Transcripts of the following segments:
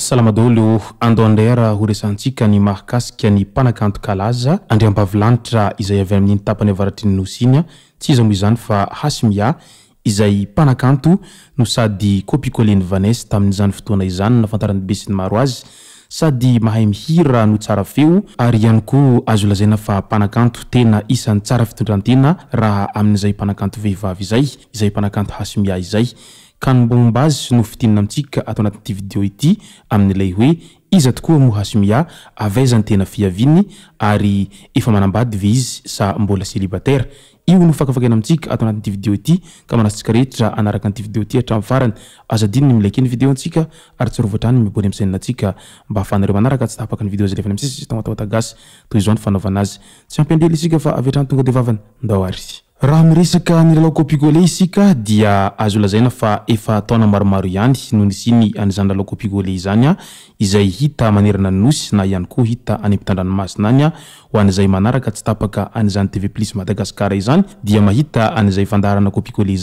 Salamadolo andondera horesantsika ny mahakasika ny mpanakanto kalaza andriambavlanitra izay avy amin'ny tapany avaratry ny nosiny tsy iza moa izany fa Hasimia izay mpanakanto no sady copie-collé-ny Vanessa tamin'izany fotoana izany nafantarany be sy ny maro azy sady mahay mihira no tsara feo ary ihany koa azo lazaina fa mpanakanto tena isan'ny tsara fitondrantena raha amin'izay mpanakanto vehivavy izay mpanakanto Hasimia izay kanbomba azy no fitinina amintsika ato anatin'ity video ity amin'ilay hoe iza tokoa mo Hasimia avaizany tena fiaviny ary efa manambady ve izy sa mbola célibataire io no fakafakena amintsika ato anatin'ity video ity ka manasitsika rehetra anaraka an'ity video ity hatramin'ny farany azadiny ny like ny video antsika ary tsorovatra ny mibony amin'ny sainantsika mba ahafahanareo manaraka tsy tapaka ny video zay lefany amintsika tagatagagasy toy izao ny fanaovana azy tsy ampendely isika fa avetrany tonga de vavany ndao ary raha miresaka ny lalao copie-collé isika dia azo lazaina fa efa taona maromaro ihany no nisiny an'izany lalao copie-collé izany izay hita manerana ny nosy na ihany koa hita any ampitandranomasina any ho an'izay manaraka tsy tapaka an'izany TV Plus Madagasikara izany dia mahita an'izay fandarana copie-collé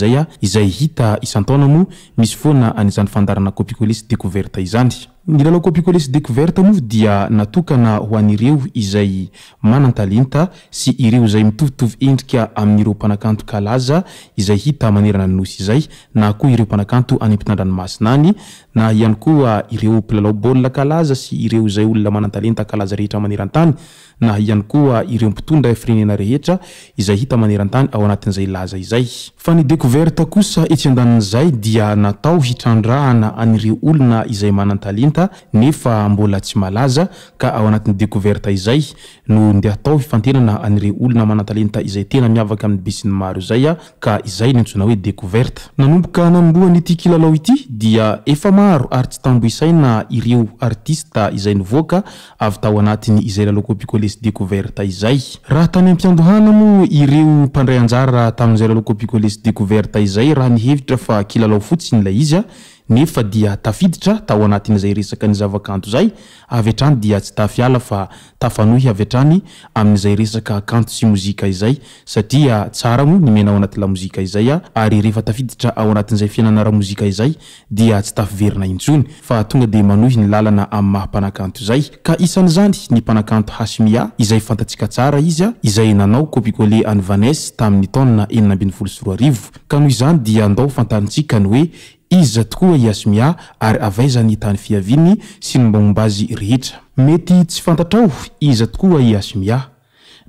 izay hita isan-taona mo misy foana an'izany fandarana copie-collé sy découverte izany. Ny lalao copie-collé sy découverte mo dia natokana ho an'ireo izay manan-talenta sy ireo izay mitovitovy endrika amin'ireo mpanakanto kalaza izay hita manerana ny nosy izay na koa ireo mpanakanto any ampitandranomasina any na ihany koa ireo mpilalao baolina kalaza sy ireo izay olona manan-talenta kalaza rehetra maneran-tany na ihany koa ireo mpitondra firenena rehetra izay hita maneran-tany ao anatin'izay laza izay. Fa ny découverte kosa etsy andanin'izay dia natao hitrandrahana an'ireo olona izay manan-talenta nefa mbola tsy malaza ka ao anatin'ny découverte izay no ndeha atao hifantenana an'ireo olona manan-talenta izay tena miavaka amin'ny be sy ny maro izay ka izay no antsoina hoe découverte. Nanomboka nanomboany ity kilalao ity dia efa maro ary tsy tambo isaina ireo artista izay nivoaka avy tao anatiny izay lalao copie-collé sy découverte izay. Raha tany am-piandohana mo ireo mpandray anjara tamin'izay lalao copie-collé sy découverte izay raha nihevitra fa kilalao fotsiny ilay izy nefa dia tafiditra tao anatin'izay resaka ny zavakanto zay avy hatrany dia tsy tafiala fa tafanohy avy hatrany amin'izay resaka kanto sy mozika izay satria tsara mo ny mena ao anaty la mozika izay ary rehefa tafiditra ao anatin'izay fianana ra mozika izay dia tsy tafiverina intsony fa tonga de manohy ny lalana amin'ny maha-mpanakanto zay ka isan'izany ny mpanakanto Hasimia izay fantatsika tsara izy izay nanao copie-collé any Vanessa tamin'ny taona 2024 ka noho izany dia andao fantarintsika ny hoe iza tokoa i Hasimia ary avaizany tany fiaviny sy ny momba azy rehetra. Mety tsy fantatrao iza tokoa i Hasimia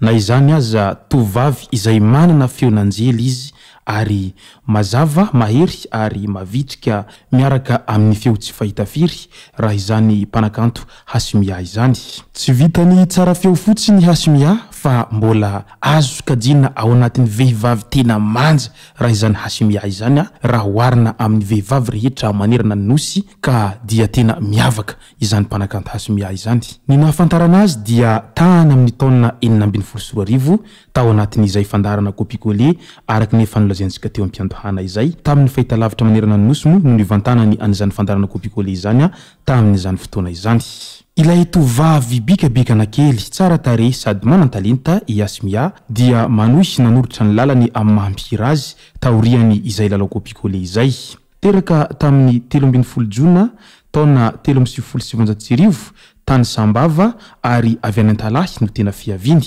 na izany aza tovavy izay manana feonanjely izy ary mazava mahery ary mavitrika miaraka amin'ny feo tsy fahita firy raha izany mpanakanto Hasimia izany. Tsy vitany tsara feo fotsiny Hasimia fa mbola azo kajina ao anatin'ny vehivavy tena manja raha izany Hasimia izany raha oharina amin'ny vehivavy rehetra manerana ny nosy ka dia tena miavaka izany mpanakanto Hasimia izany. Ny nahafantarana azy dia tany amin'ny taona 2024 tao anatin'izay fandarana copie-collé araka ny fanolazaintsika teo am-piandohana izay tamin'ny fahitalavitra manerana ny nosy mo no nivantanany an'izany fandarana copie-collé izany tamin'izany fotoana izany. Ilay tovavy bikabikana kely tsara tarehy sady manan-talenta i Hasimia dia manohy nanoritra ny lalany amin'ny mahampihira azy taoriany izay lalao copie-collé izay. Teraka tamin'ny 13 Jona taona 2017 tany Sambava ary avy any Antalahy no tena fiaviny.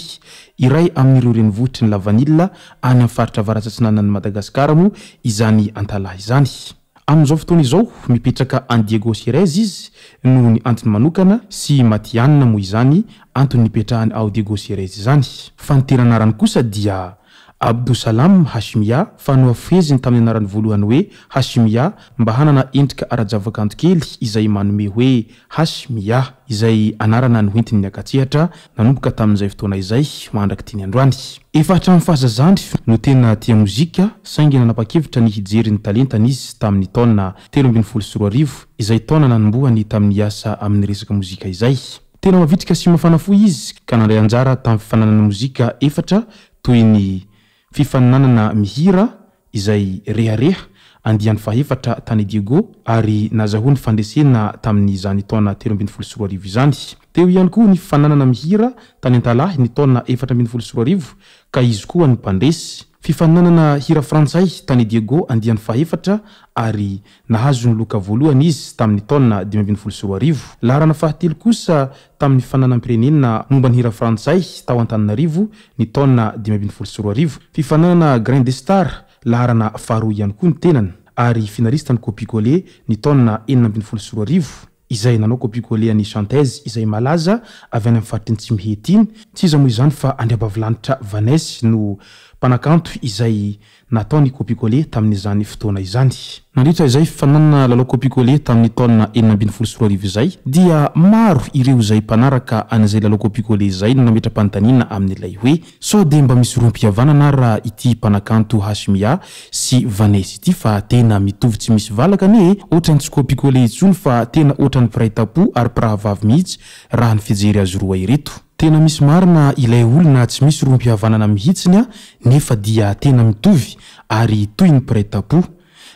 Iray amin'ireo renivohitry ny Lavanilina any amin'ny faritra avaratsasinanan'ny Madagasikara mo izany Antalahy izany. Amin'izao fotoana izao mipetraka any Diego Sierez izy no ny antony manokana sy Matianina mo izany antony nipetrahany ao Diego Sierez izany. Fa ny tena anarany kosa dia Abdusalam Hasimia fa noafeziny tamin'ny anarany voalohany hoe Hasimia mba hanana endrika ara-javakanto kely izay manome hoe Hasimia izay anarana ny hoentiny ny akatsehatra nanomboka tamin'izay fotoana izay mandraky tiny androany. Efa hatramin'ny fahazazany no tena tia mozika saingy nanapa-kevitra ny hijery ny talentany izy tamin'ny taona 2024 izay taona nanombohany tamin'ny asa amin'ny resaka mozika izay. Tena mavitrika sy mafana fo izy ka nandray anjara tamin'ny fifananana mozika efatra toy ny fifaninanana mihira izay rehareha andiany fahefatra tany Diego ary nazahony fandresena tamin'izany taona 2024 izany. Teo ihany koa ny fifaninanana mihira tany Antalahy ny taona 2024 ka izy koa ny mpandresy. Fifaninanana hira frantsay tany Diego andiany fahefatra ary nahazo ny loka voalohany izy tamin'ny taona 2024. Laharana fahatelo kosa tamin'ny fifaninanam-pirenena momba ny hira frantsay tao Antananarivo ny taona 2024. Fifaninanana Grain de Star laharana faharoa ihany koa ny tenany ary finaliste ny Copicole ny taona 2024 izay nanao Copicole ny chanteuse izay malaza avy any amin'ny faritry ny Tsimihety. Tsy iza moa izany fa Andriambavilanitra Vanessa no mpanakanto izay nataony Copicole tamin'izany fotoana izany. Nandritra izay fifaninanana lalao Copicole tamin'ny taona 2024 izay dia maro ireo izay mpanaraka an'izay lalao Copicole izay no nametra-panontaniana amin'ilay hoe sao dia mba misy roam-pihavanana raha ity mpanakanto Hashimia sy Vanessa ity fa tena mitovy tsy misy valaka ne ohatrany tsy Copicole intsony fa tena ohatrany piray tapo ary pirahavavy mihitsy raha ny fijery azy roa ireto. Tena misy marina ilay olona tsy misy roam-pihavanana mihitsiny nefa dia tena mitovy ary toy ny piray tapo.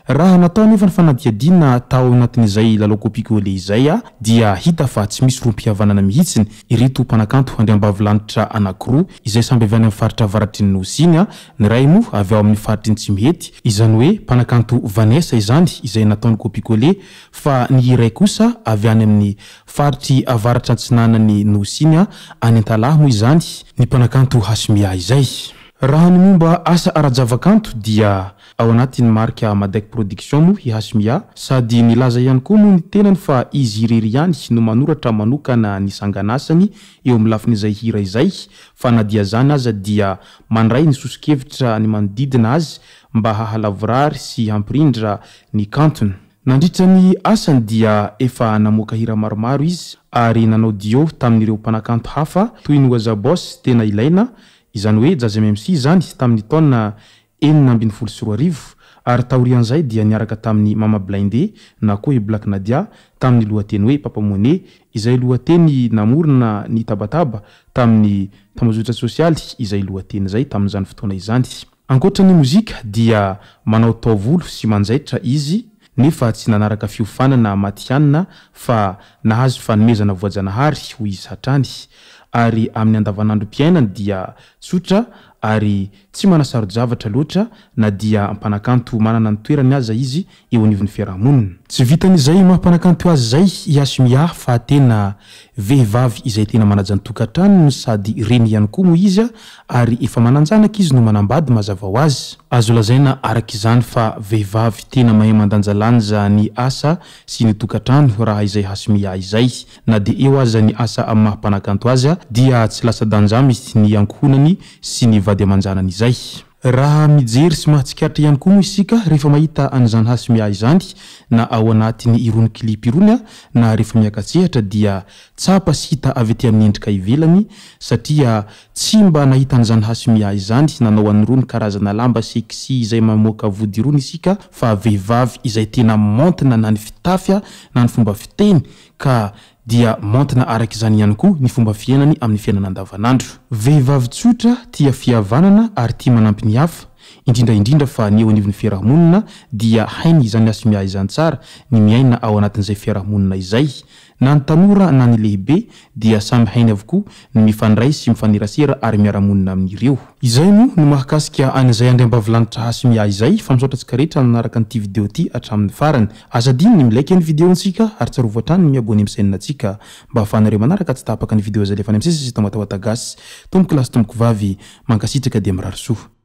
Raha natao nefa ny fanadihadiana tao anatin'izay lalao Copicole izay dia hita fa tsy misy roam-pihavanana mihitsiny ireto mpanakanto Andriambavilanitra anankiroa izay samby avy any amin'ny faritra avaratry ny Nosy ny ray moa avy ao amin'ny faritry ny Tsimihety, izany hoe mpanakanto Vanessa izany izay nataony Copicole fa ny iray kosa avy any amin'ny faritry avaratra antsinanany Nosy any Antalahy moa izany ny mpanakanto Hashimia izay. Raha ny momba asa ara-javakanto dia ao anatin'ny marika Madec Production moa i Hashimia sady nilaza ihany koa moa ny tenany fa izy irery ihany no manoratra manokana ny sanganasany eo amin'ny lafin'izay hira izay fa na dia zany aza dia mandray ny sosokevitra ny manodidina azy mba hahalavorary sy hampirindra ny kantony. Nandritra ny asany dia efa namoaka hira maromaro izy ary nanao dio tamin'ireo mpanakanto hafa toy ny Wazabos tena ilaina izany hoe Jazz MC izany tamin'ny taona 2024 ary taorian'izay dia niaraka tamin'ny Mama Blindé na koa i Black Nadia tamin'ny lohateny hoe Papa Monet izay lohateny namorona ny tabataba tamin'ny tambazotra sosialy izay lohateny izay tamin'izany fotoana izany. Ankoatra ny mozika dia manao taovolo sy manjaitra izy nefa tsy nanaraka fiofanana matianina fa nahazo fanomezana voajanahary ho izy hatrany ary amin'ny andavanandrom-piainany dia tsotra ary tsy manasaro-javatra loatra na dia mpanakanto manana ny toerany aza izy eo anivon'ny fiarahamonina. Tsy vitan'izay mampanakanto azy zay i Hashimia fa tena vehivavy izay tena manaja ny tokantranony sady reny ihany koa moa izy ary efa mananjanaka izy no manambady mazava ho azy. Azo lazaina araka izany fa vehivavy tena mahay mandanjalanja ny asa sy ny tokantrano raha izay Hashimia izay na dia eo aza ny asa amin'ny maha-mpanakanto azy dia tsy lasa danjamy ny ankohonany sy ny vady amanjanany izay. Raha mijery sy mahatsikatra ihany koa moa isika rehefa mahita an'izany Hashimia izany na ao anatin'ny irony klipy irony na rehefa miakatsehatra dia tsapa sy hita avy ety amin'ny endrika ivelany satria tsy mba nahita an'izany Hashimia izany nanao an'irony karazana lamba seksy izay mamoaka vody irony isika fa vehivavy izay tena montina na ny fitafy na ny fomba fiteny ka dia montina araka izany ihany koa ny fomba fiainany amin'ny fiainana andavanandro. Vehivavy tsotra tia fihavanana ary tia manampy ny hafa indrindra fa ny eo anivon'ny fiarahamonina dia hainy izany Hashimia izany tsara ny miaina ao anatin'izay fiarahamonina izay na ny tanora na ny lehibe dia samy hainy avokoa ny mifandray sy mifanerasera ary miaramonina amin'ireo. Izay moa no mahakasika an'izay Andriambavilanitra Hashimia izay fa misaotratsika rehetra nanaraka an'ity video ity hatramin'ny farany. Aza dininy milaiky ny videontsika ary tsarovy hatrany ny miabony amin'ny chaîne-ntsika mba ahafahanareo manaraka tsy tapaka ny video izay lefa any amin'ny sisy sy tomatahoata gasy tomboky lasy tomboky vavy mankasitraka dia mirary soa.